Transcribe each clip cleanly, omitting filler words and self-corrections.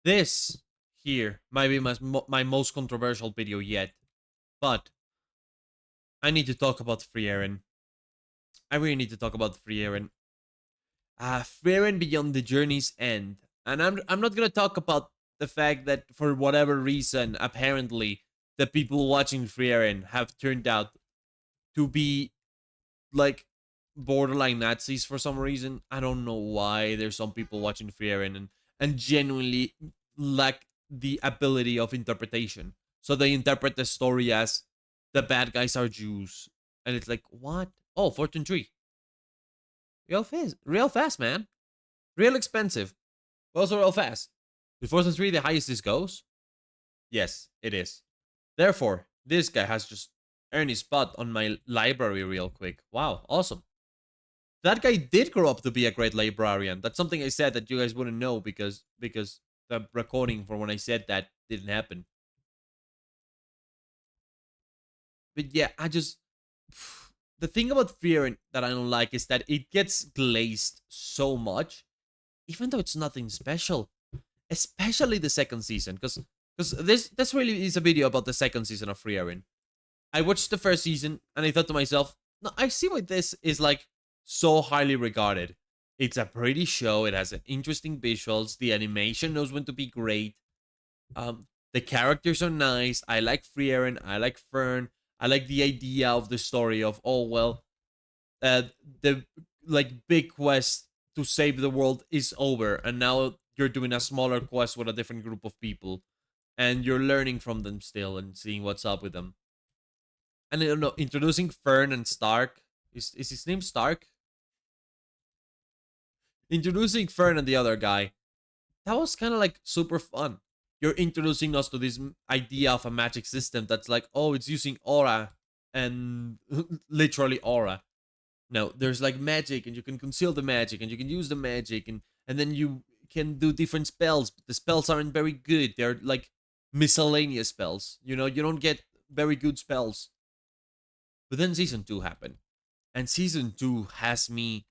This here might be my most controversial video yet, but I need to talk about Frieren. I really need to talk about Frieren. Frieren Beyond the Journey's End. And I'm not gonna talk about the fact that for whatever reason, apparently, the people watching Frieren have turned out to be like borderline Nazis for some reason. I don't know why there's some people watching Frieren and genuinely lack the ability of interpretation. So they interpret the story as the bad guys are Jews. And it's like, what? Oh, Fortune 3. Real fast, man. Real expensive. But also real fast. Is Fortune 3 the highest this goes? Yes, it is. Therefore, this guy has just earned his spot on my library real quick. Wow, awesome. That guy did grow up to be a great librarian. That's something I said that you guys wouldn't know because the recording for when I said that didn't happen. But yeah, I just the thing about Fear that I don't like is that it gets glazed so much, even though it's nothing special. Especially the second season, because this really is a video about the second season of Frieren. I watched the first season and I thought to myself, no, I see why this is like so highly regarded. It's a pretty show. It has an interesting visuals. The animation knows when to be great. The characters are nice. I like Frieren. I like Fern. I like the idea of the story of the like big quest to save the world is over, and now you're doing a smaller quest with a different group of people, and you're learning from them still and seeing what's up with them. And I don't know, introducing Fern and Stark. Is his name Stark? Introducing Fern and the other guy. That was kind of like super fun. You're introducing us to this idea of a magic system that's like, oh, it's using aura and literally aura. No, there's like magic, and you can conceal the magic, and you can use the magic, and then you can do different spells. But the spells aren't very good. They're like miscellaneous spells. You know, you don't get very good spells. But then season 2 happened. And season 2 has me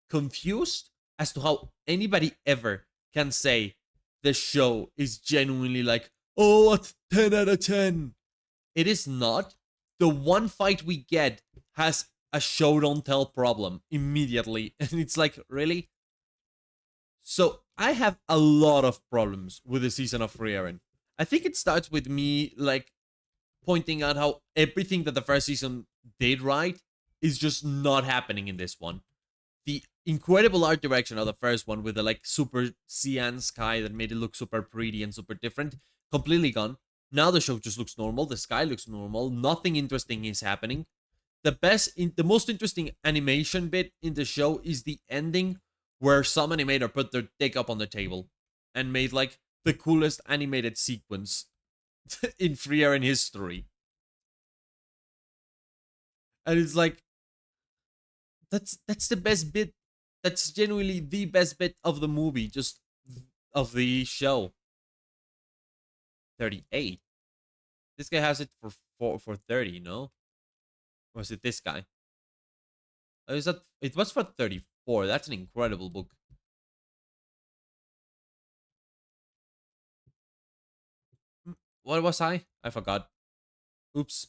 confused as to how anybody ever can say the show is genuinely like, oh, a 10 out of 10. It is not. The one fight we get has a show don't tell problem immediately. And it's like, really? So I have a lot of problems with the season of Frieren. I think it starts with me like pointing out how everything that the first season did right is just not happening in this one. The incredible art direction of the first one with the like super cyan sky that made it look super pretty and super different, completely gone. Now the show just looks normal, the sky looks normal, nothing interesting is happening. The most interesting animation bit in the show is the ending where some animator put their dick up on the table and made like the coolest animated sequence in Frieren history. And it's like that's the best bit. That's genuinely the best bit of the movie, just of the show. 38. This guy has it for 30, no? Or is it this guy? Oh, is that it was for 34. That's an incredible book. What was I? I forgot. Oops.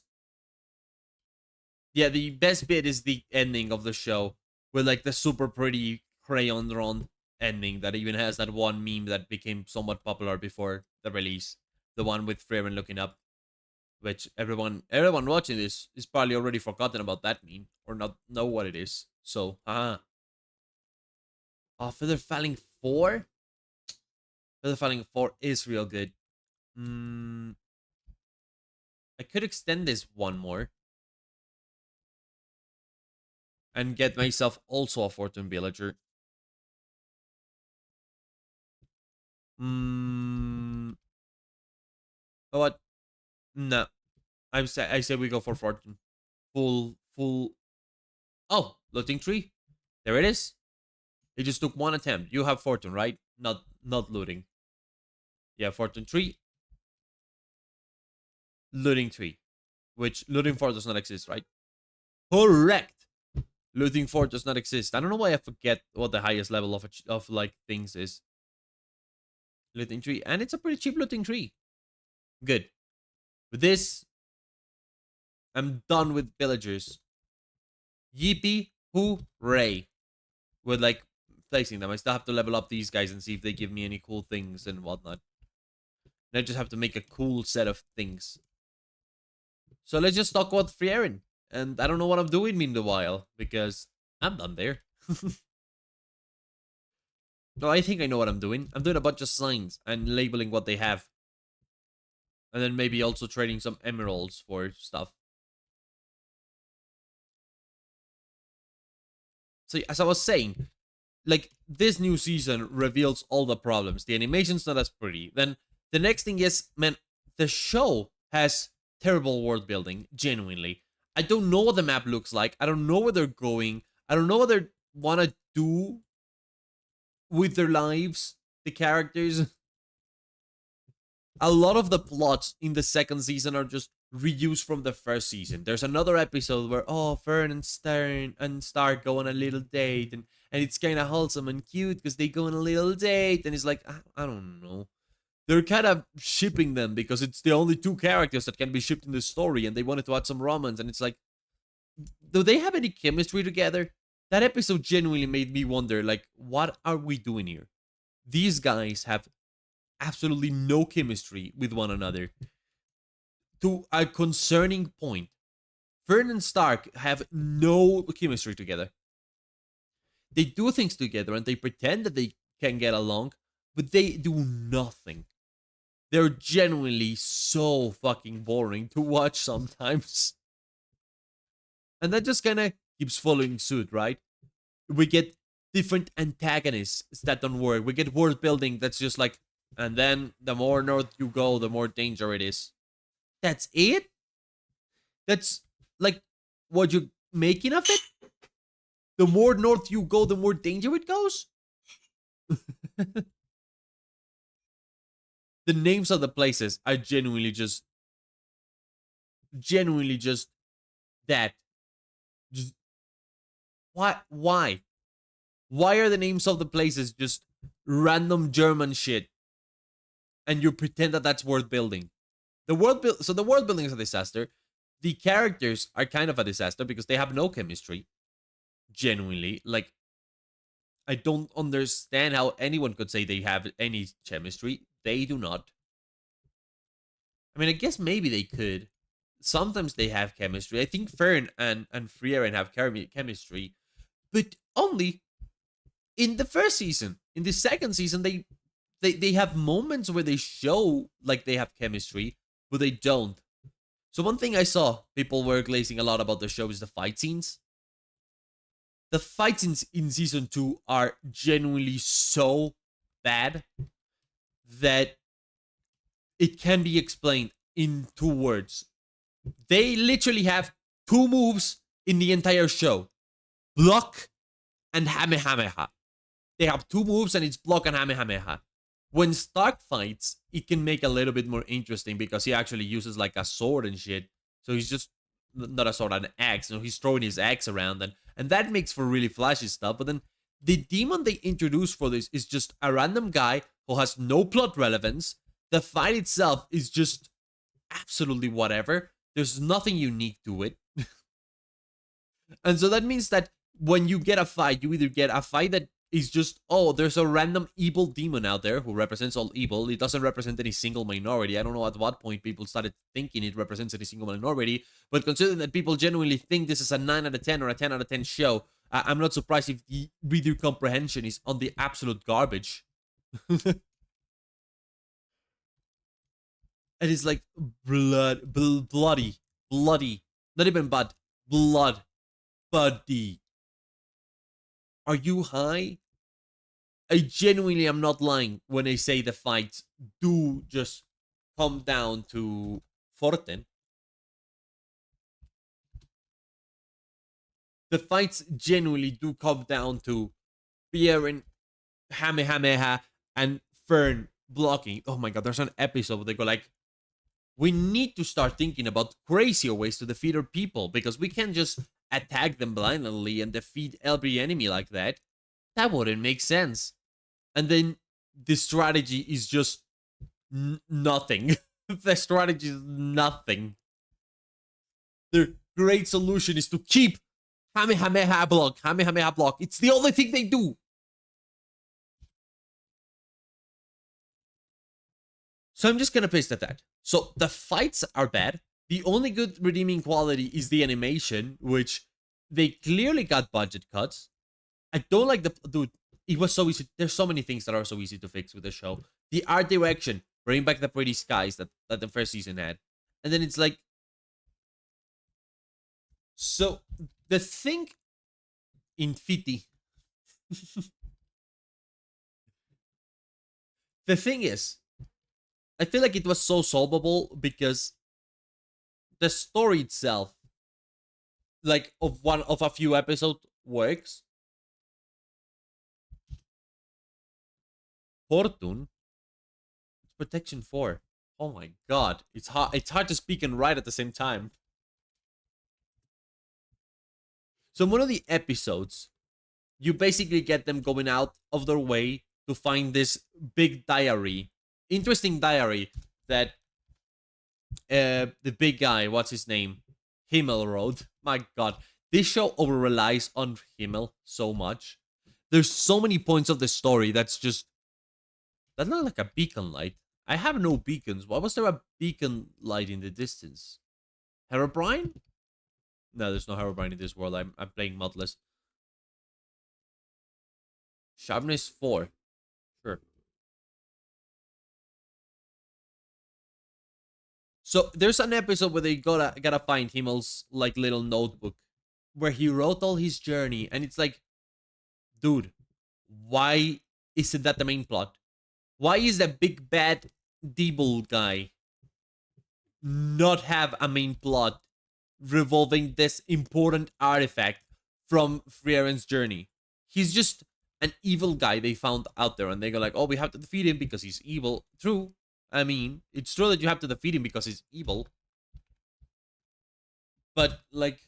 Yeah, the best bit is the ending of the show with like the super pretty crayon drawn ending that even has that one meme that became somewhat popular before the release. The one with Frieren looking up, which everyone watching this is probably already forgotten about that meme or not know what it is. So, Feather Falling 4? Feather Falling 4 is real good. I could extend this one more and get myself also a Fortune Villager. But what? No. I say we go for Fortune. Full. Oh, looting tree. There it is. It just took one attempt. You have Fortune, right? Not looting. Yeah, Fortune 3. Looting 3. Which looting 4 does not exist, right? Correct. Looting 4 does not exist. I don't know why I forget what the highest level of like things is. looting tree. And it's a pretty cheap looting tree. Good. With this, I'm done with villagers. Yippee hooray. With like placing them. I still have to level up these guys and see if they give me any cool things and whatnot. And I just have to make a cool set of things. So let's just talk about Frieren. And I don't know what I'm doing meanwhile, because I'm done there. No, I think I know what I'm doing. I'm doing a bunch of signs and labeling what they have. And then maybe also trading some emeralds for stuff. So as I was saying, like, this new season reveals all the problems. The animation's not as pretty. Then the next thing is, man, the show has terrible world building, genuinely. I don't know what the map looks like. I don't know where they're going. I don't know what they want to do with their lives, the characters. A lot of the plots in the second season are just reused from the first season. There's another episode where, oh, Fern and Stern and Stark go on a little date, and it's kind of wholesome and cute because they go on a little date, and it's like, I don't know. They're kind of shipping them because it's the only two characters that can be shipped in the story, and they wanted to add some romance, and it's like, do they have any chemistry together? That episode genuinely made me wonder, like, what are we doing here? These guys have absolutely no chemistry with one another. To a concerning point, Fern and Stark have no chemistry together. They do things together and they pretend that they can get along, but they do nothing. They're genuinely so fucking boring to watch sometimes. And that just kind of keeps following suit, right? We get different antagonists that don't work. We get world building that's just like, and then the more north you go, the more danger it is. That's it? That's like what you're making of it? The more north you go, the more danger it goes? The names of the places are genuinely just that. Just, why? Why are the names of the places just random German shit? And you pretend that that's world building. The world building is a disaster. The characters are kind of a disaster because they have no chemistry. Genuinely, like, I don't understand how anyone could say they have any chemistry. They do not. I mean, I guess maybe they could. Sometimes they have chemistry. I think Fern and Frieren have chemistry, but only in the first season. In the second season, they have moments where they show like they have chemistry, but they don't. So one thing I saw people were glazing a lot about the show is the fight scenes. The fight scenes in season 2 are genuinely so bad that it can be explained in 2 words. They literally have 2 moves in the entire show. Block and Hamehameha. They have 2 moves and it's block and Hamehameha. When Stark fights, it can make a little bit more interesting because he actually uses like a sword and shit. So he's just, not a sword, an axe. You know, he's throwing his axe around and that makes for really flashy stuff. But then the demon they introduced for this is just a random guy who has no plot relevance. The fight itself is just absolutely whatever. There's nothing unique to it. And so that means that when you get a fight, you either get a fight that is just, oh, there's a random evil demon out there who represents all evil. It doesn't represent any single minority. I don't know at what point people started thinking it represents any single minority, but considering that people genuinely think this is a 9 out of 10 or a 10 out of 10 show, I'm not surprised if the reader comprehension is on the absolute garbage. And it's like bloody, not even bad, blood, buddy. Are you high? I genuinely am not lying when I say the fights do just come down to Forten. The fights genuinely do come down to Frieren, Hamehameha, and Fern blocking. Oh my god, there's an episode where they go like, we need to start thinking about crazier ways to defeat our people because we can't just attack them blindly and defeat every enemy like that. That wouldn't make sense. And then the strategy is just nothing. The strategy is nothing. Their great solution is to keep Kamehameha block, Kamehameha block. It's the only thing they do. So I'm just gonna paste at that. So the fights are bad. The only good redeeming quality is the animation, which they clearly got budget cuts. I don't like the dude. It was so easy. There's so many things that are so easy to fix with the show. The art direction, bring back the pretty skies that the first season had, and then it's like, so the thing in Fiti, the thing is, I feel like it was so solvable because the story itself, like of a few episodes, works. Fortune, it's protection 4. Oh my god, it's hard to speak and write at the same time. So in one of the episodes, you basically get them going out of their way to find this big diary, interesting diary that the big guy, what's his name, Himmel wrote. My god, this show over relies on Himmel so much. There's so many points of the story that's just, that look like a beacon light. I have no beacons. Why was there a beacon light in the distance? Herobrine? No, there's no Herobrine in this world. I'm playing modless. Sharpness 4. Sure. So there's an episode where they gotta find Himmel's like little notebook where he wrote all his journey, and it's like, dude, why isn't that the main plot? Why is the big bad devil guy not have a main plot revolving this important artifact from Frieren's journey? He's just an evil guy they found out there, and they go like, oh, we have to defeat him because he's evil. True. I mean, it's true that you have to defeat him because he's evil. But, like,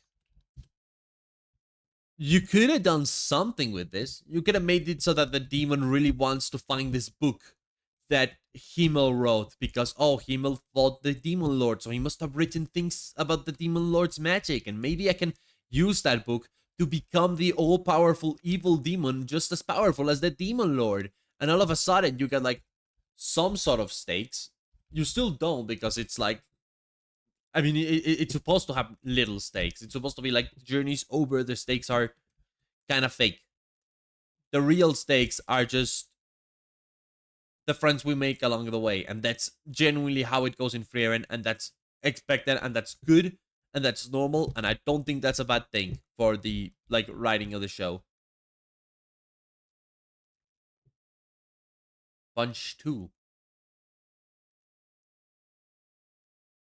you could have done something with this. You could have made it so that the demon really wants to find this book that Himmel wrote because, oh, Himmel fought the demon lord, so he must have written things about the demon lord's magic, and maybe I can use that book to become the all-powerful evil demon just as powerful as the demon lord. And all of a sudden, you get, like, some sort of stakes. You still don't, because it's like, I mean, it's supposed to have little stakes. It's supposed to be like, journey's over, the stakes are kind of fake. The real stakes are just the friends we make along the way, and that's genuinely how it goes in Frieren, and that's expected, and that's good, and that's normal, and I don't think that's a bad thing for the, like, writing of the show. Punch 2.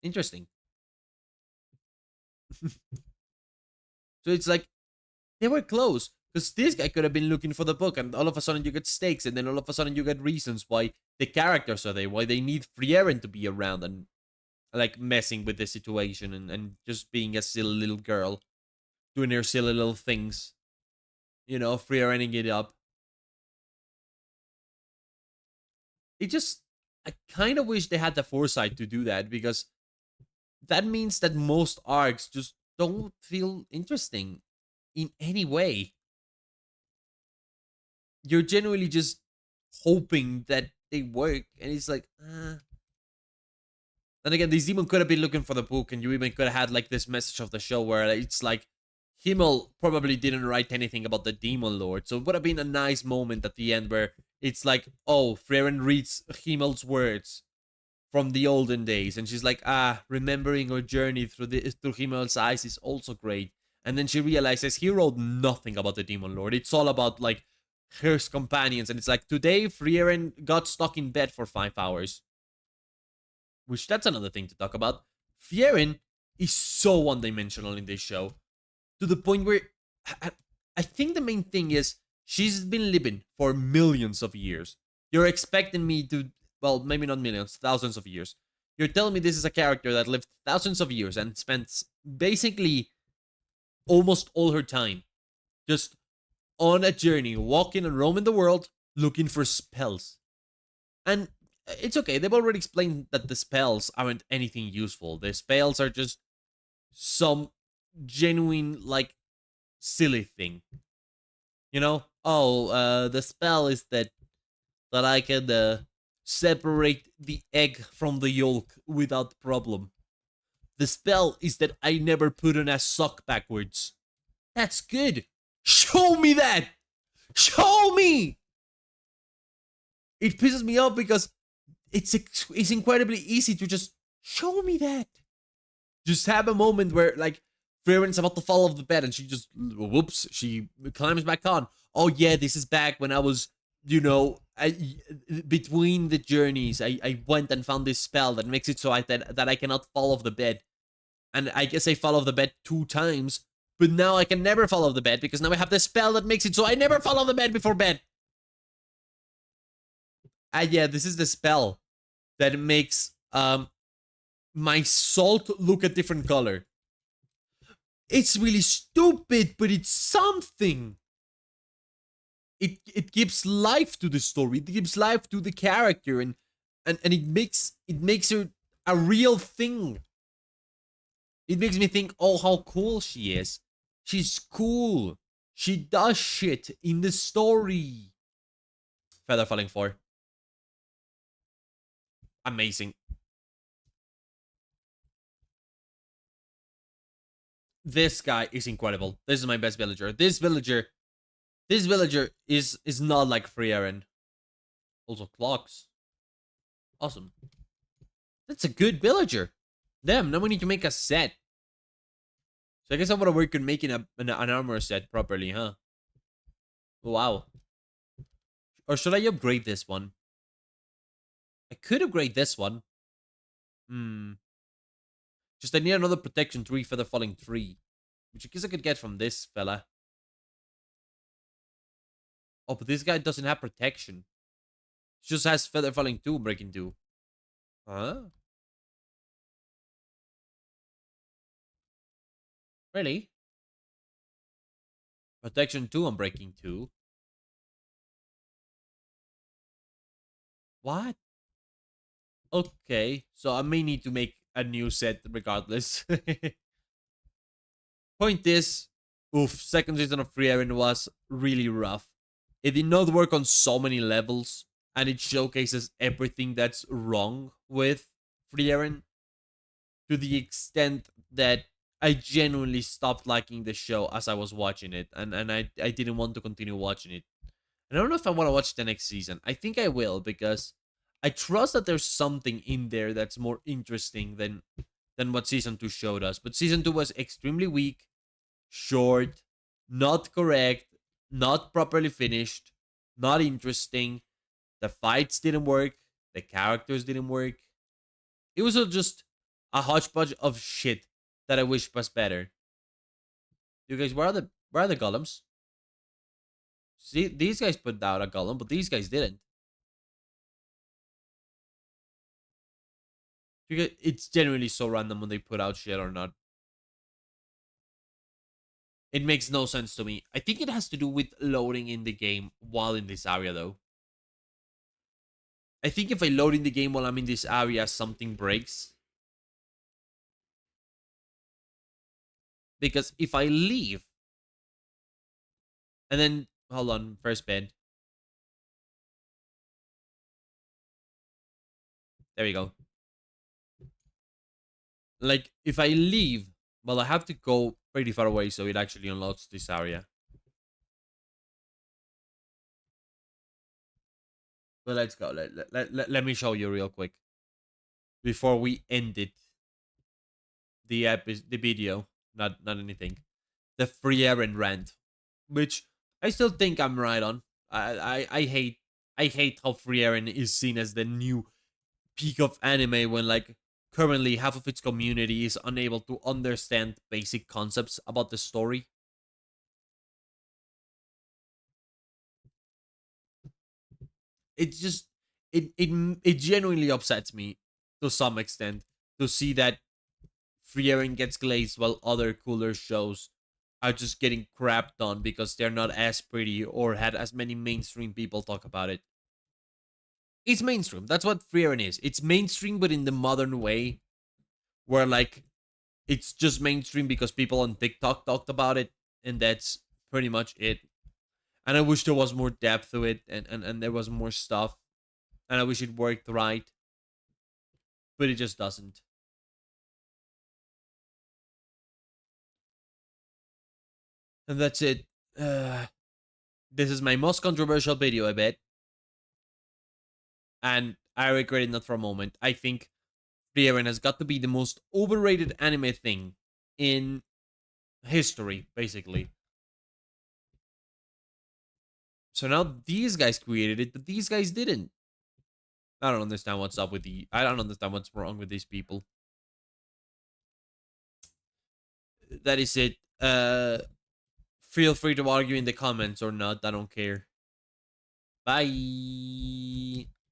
Interesting. So it's like, they were close, because this guy could have been looking for the book, and all of a sudden you get stakes, and then all of a sudden you get reasons why the characters are there, why they need Frieren to be around, and like messing with the situation, and just being a silly little girl, doing her silly little things, you know, Frierening it up. It just, I kind of wish they had the foresight to do that, because that means that most arcs just don't feel interesting in any way. You're genuinely just hoping that they work, and it's like, And again, this demon could have been looking for the book, and you even could have had like this message of the show where it's like, Himmel probably didn't write anything about the demon lord, so it would have been a nice moment at the end where it's like, oh, Frieren reads Himmel's words from the olden days, and she's like, remembering her journey through Himmel's eyes is also great. And then she realizes he wrote nothing about the demon lord. It's all about like her companions, and it's like, today Frieren got stuck in bed for 5 hours. Which, that's another thing to talk about. Frieren is so one-dimensional in this show, to the point where I think the main thing is she's been living for millions of years. You're expecting me to, well, maybe not millions, thousands of years. You're telling me this is a character that lived thousands of years and spent basically almost all her time just on a journey, walking and roaming the world, looking for spells. And it's okay. They've already explained that the spells aren't anything useful. The spells are just some genuine, like, silly thing. You know? Oh, the spell is that I can separate the egg from the yolk without problem. The spell is that I never put on a sock backwards. That's good. Show me that. Show me. It pisses me off because it's incredibly easy to just show me that. Just have a moment where like Frieren's about to fall off the bed and she just whoops, she climbs back on. Oh yeah, this is back when I was, between the journeys, I went and found this spell that makes it so that I cannot fall off the bed. And I guess I fall off the bed 2 times, but now I can never fall off the bed because now I have the spell that makes it so I never fall off the bed before bed. Yeah, this is the spell that makes my salt look a different color. It's really stupid, but it's something. It gives life to the story. It gives life to the character, and it makes her a real thing. It makes me think, oh, how cool she is. She's cool. She does shit in the story. Feather Falling 4. Amazing. This guy is incredible. This is my best villager. This villager is not like Frieren. Also clocks. Awesome. That's a good villager. Damn, now we need to make a set. So I guess I want to work on making an armor set properly, huh? Wow. Or should I upgrade this one? I could upgrade this one. Just I need another protection 3, feather falling 3. Which I guess I could get from this fella. Oh, but this guy doesn't have protection. He just has feather falling 2, breaking 2. Huh? Really? Protection 2 on breaking 2. What? Okay, so I may need to make a new set regardless. Point is, oof, second season of Frieren was really rough. It did not work on so many levels, and it showcases everything that's wrong with Frieren to the extent that I genuinely stopped liking the show as I was watching it, and I didn't want to continue watching it. And I don't know if I want to watch the next season. I think I will because I trust that there's something in there that's more interesting than what season 2 showed us. But season 2 was extremely weak, short, not correct, not properly finished, not interesting. The fights didn't work, the characters didn't work. It was just a hodgepodge of shit that I wish was better. You guys, where are the golems? See, these guys put out a golem, but these guys didn't. Because it's generally so random when they put out shit or not. It makes no sense to me. I think it has to do with loading in the game while in this area, though. I think if I load in the game while I'm in this area, something breaks. Because if I leave, and then, hold on, first bed. There we go. Like, if I leave, well, I have to go pretty far away so it actually unlocks this area. But let's go. Let me show you real quick. Before we end it. The video. Not anything. The Frieren rant. Which I still think I'm right on. I hate how Frieren is seen as the new peak of anime when like currently half of its community is unable to understand basic concepts about the story. It's just it genuinely upsets me to some extent to see that Frieren gets glazed while other cooler shows are just getting crapped on because they're not as pretty or had as many mainstream people talk about it. It's mainstream. That's what Frieren is. It's mainstream, but in the modern way, where like it's just mainstream because people on TikTok talked about it, and that's pretty much it. And I wish there was more depth to it, and there was more stuff, and I wish it worked right, but it just doesn't. And that's it. Uh, this is my most controversial video, I bet, and I regret it not for a moment. I think Frieren has got to be the most overrated anime thing in history, basically. So now these guys created it, but these guys didn't. I don't understand what's up with the. I don't understand what's wrong with these people. That is it. Feel free to argue in the comments or not. I don't care. Bye.